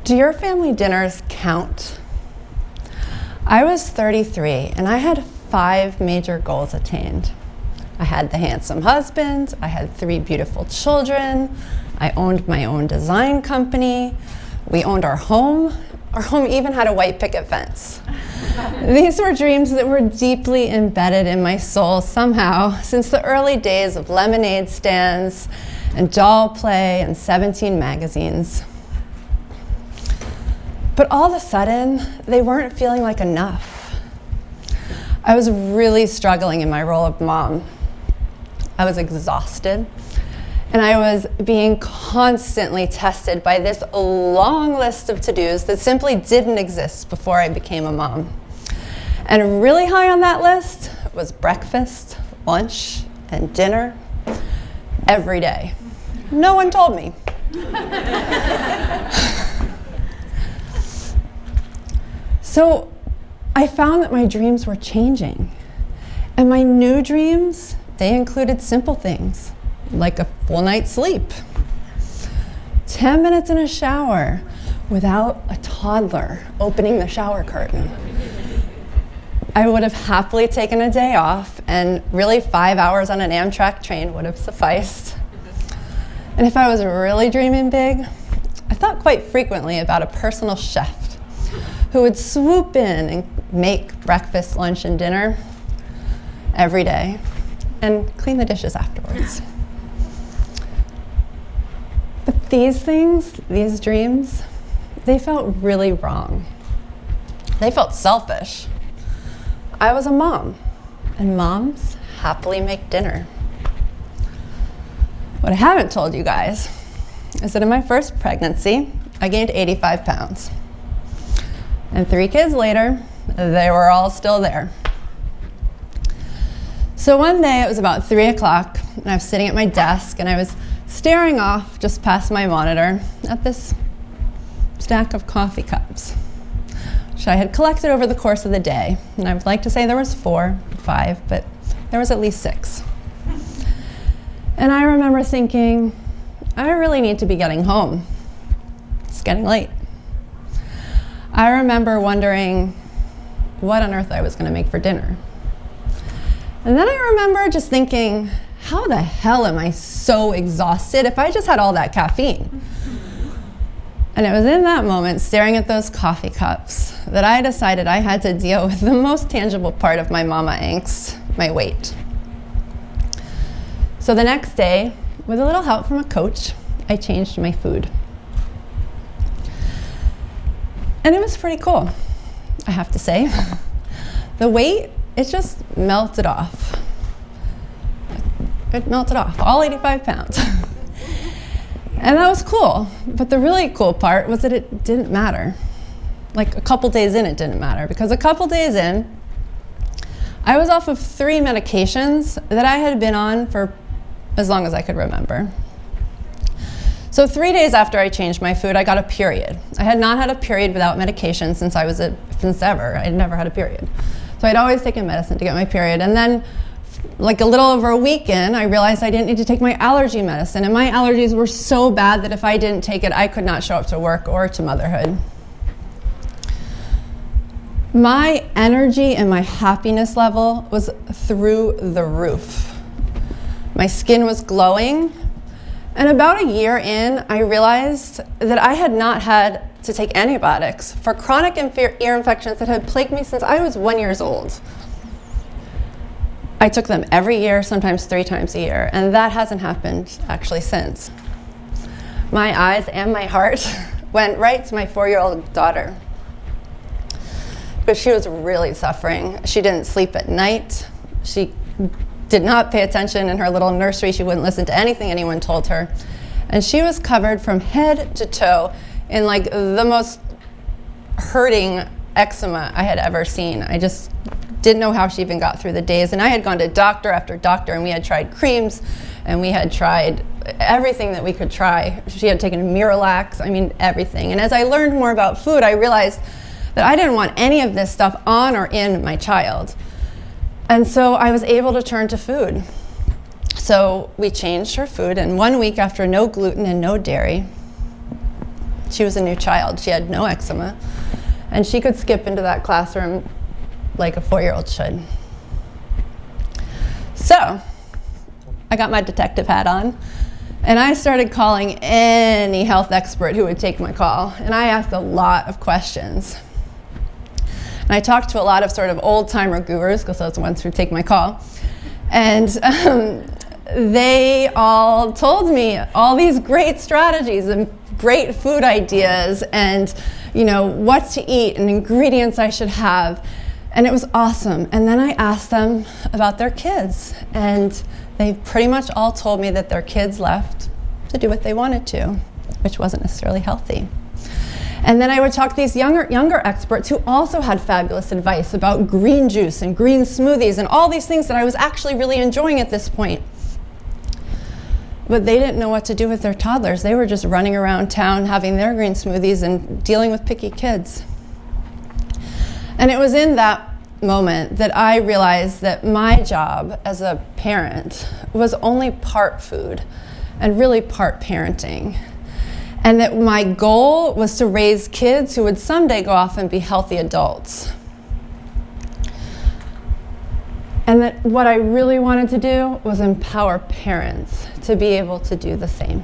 Do your family dinners count? I was 33 and I had 5 major goals attained. I had the handsome husband, I had 3 beautiful children, I owned my own design company, we owned our home. Our home even had a white picket fence. These were dreams that were deeply embedded in my soul somehow since the early days of lemonade stands and doll play and 17 magazines. But all of a sudden, they weren't feeling like enough. I was really struggling in my role of mom. I was exhausted, and I was being constantly tested by this long list of to-dos that simply didn't exist before I became a mom. And really high on that list was breakfast, lunch, and dinner every day. No one told me. So I found that my dreams were changing. And my new dreams, they included simple things like a full night's sleep, 10 minutes in a shower without a toddler opening the shower curtain. I would have happily taken a day off, and really 5 hours on an Amtrak train would have sufficed. And if I was really dreaming big, I thought quite frequently about a personal chef who would swoop in and make breakfast, lunch, and dinner every day and clean the dishes afterwards. But these things, these dreams, they felt really wrong. They felt selfish. I was a mom, and moms happily make dinner. What I haven't told you guys is that in my first pregnancy, I gained 85 pounds. And 3 kids later, they were all still there. So one day, it was about 3 o'clock, and I was sitting at my desk, and I was staring off just past my monitor at this stack of coffee cups, which I had collected over the course of the day. And I would like to say there was 4, 5, but there was at least 6. And I remember thinking, I really need to be getting home. It's getting late. I remember wondering what on earth I was going to make for dinner. And then I remember just thinking, how the hell am I so exhausted if I just had all that caffeine? And it was in that moment, staring at those coffee cups, that I decided I had to deal with the most tangible part of my mama angst, my weight. So the next day, with a little help from a coach, I changed my food. And it was pretty cool, I have to say. The weight, it just melted off. It melted off, all 85 pounds. And that was cool. But the really cool part was that it didn't matter. Like a couple days in, it didn't matter. Because a couple days in, I was off of 3 medications that I had been on for as long as I could remember. So 3 days after I changed my food, I got a period. I had not had a period without medication since ever. I'd never had a period. So I'd always taken medicine to get my period. And then, like a little over a week in, I realized I didn't need to take my allergy medicine. And my allergies were so bad that if I didn't take it, I could not show up to work or to motherhood. My energy and my happiness level was through the roof. My skin was glowing. And about a year in, I realized that I had not had to take antibiotics for chronic ear infections that had plagued me since I was 1 year old. I took them every year, sometimes 3 times a year, and that hasn't happened actually since. My eyes and my heart went right to my 4-year-old daughter, but she was really suffering. She didn't sleep at night. She did not pay attention in her little nursery. She wouldn't listen to anything anyone told her. And she was covered from head to toe in like the most hurting eczema I had ever seen. I just didn't know how she even got through the days. And I had gone to doctor after doctor, and we had tried creams, and we had tried everything that we could try. She had taken Miralax, I mean, everything. And as I learned more about food, I realized that I didn't want any of this stuff on or in my child. And so I was able to turn to food. So we changed her food, and 1 week after no gluten and no dairy, She was a new child. She had no eczema. And she could skip into that classroom like a 4-year-old should. So I got my detective hat on, and I started calling any health expert who would take my call. And I asked a lot of questions. And I talked to a lot of sort of old-timer gurus, because those are the ones who take my call. And they all told me all these great strategies and great food ideas and, you know, what to eat and ingredients I should have. And it was awesome. And then I asked them about their kids. And they pretty much all told me that their kids left to do what they wanted to, which wasn't necessarily healthy. And then I would talk to these younger experts who also had fabulous advice about green juice and green smoothies and all these things that I was actually really enjoying at this point. But they didn't know what to do with their toddlers. They were just running around town having their green smoothies and dealing with picky kids. And it was in that moment that I realized that my job as a parent was only part food and really part parenting. And that my goal was to raise kids who would someday go off and be healthy adults. And that what I really wanted to do was empower parents to be able to do the same.